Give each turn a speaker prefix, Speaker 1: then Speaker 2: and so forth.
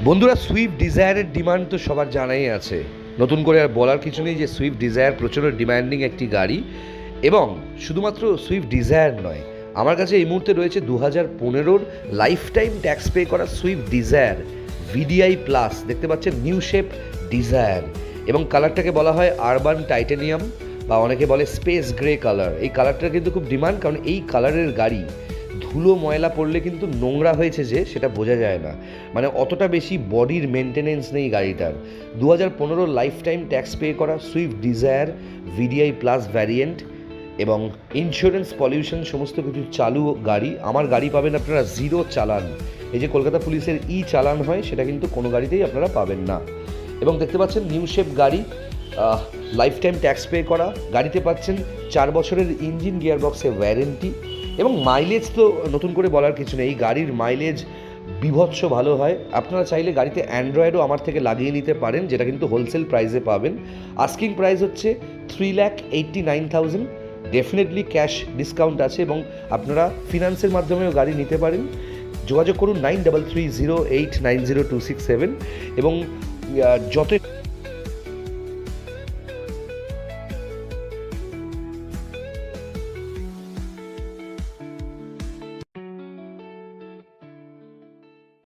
Speaker 1: বন্ধুরা, Swift ডিজায়ারের demand তো সবার জানাই আছে। নতুন করে আর বলার কিছু নেই যে সুইফট ডিজায়ার প্রচণ্ড ডিমান্ডিং একটি গাড়ি। এবং শুধুমাত্র সুইফট ডিজায়ার নয়, আমার কাছে এই মুহূর্তে রয়েছে 2015 লাইফ টাইম ট্যাক্স পে করা সুইফট ডিজায়ার ভিডিআই প্লাস। দেখতে পাচ্ছেন নিউ শেপ ডিজায়ার, এবং কালারটাকে বলা হয় আরবান টাইটানিয়াম বা অনেকে বলে স্পেস গ্রে কালার। এই কালারটার কিন্তু খুব ডিমান্ড, কারণ এই কালারের গাড়ি ধুলো ময়লা পড়লে কিন্তু নোংরা হয়েছে যে সেটা বোঝা যায় না। মানে অতটা বেশি বডির মেনটেনেন্স নেই গাড়িটার। 2015 লাইফ টাইম ট্যাক্স পে করা Swift Dzire VDI plus variant, এবং ইন্স্যুরেন্স পলিউশন সমস্ত কিছু চালু গাড়ি। আমার গাড়ি পাবেন আপনারা জিরো চালান। এই যে কলকাতা পুলিশের চালান হয়, সেটা কিন্তু কোনো গাড়িতেই আপনারা পাবেন না। এবং দেখতে পাচ্ছেন নিউ শেপ গাড়ি, লাইফ টাইম ট্যাক্স পে করা। গাড়িতে পাচ্ছেন 4 বছরের ইঞ্জিন গিয়ারবক্সের ওয়ারেন্টি, এবং মাইলেজ তো নতুন করে বলার কিছু নেই। এই গাড়ির মাইলেজ বিভৎস ভালো হয়। আপনারা চাইলে গাড়িতে অ্যান্ড্রয়েডও আমার থেকে লাগিয়ে নিতে পারেন, যেটা কিন্তু হোলসেল প্রাইসে পাবেন। আস্কিং প্রাইস হচ্ছে 3,89,000। ডেফিনেটলি ক্যাশ ডিসকাউন্ট আছে, এবং আপনারা ফিনান্সের মাধ্যমেও গাড়ি নিতে পারেন। যোগাযোগ করুন 9330890267, এবং যত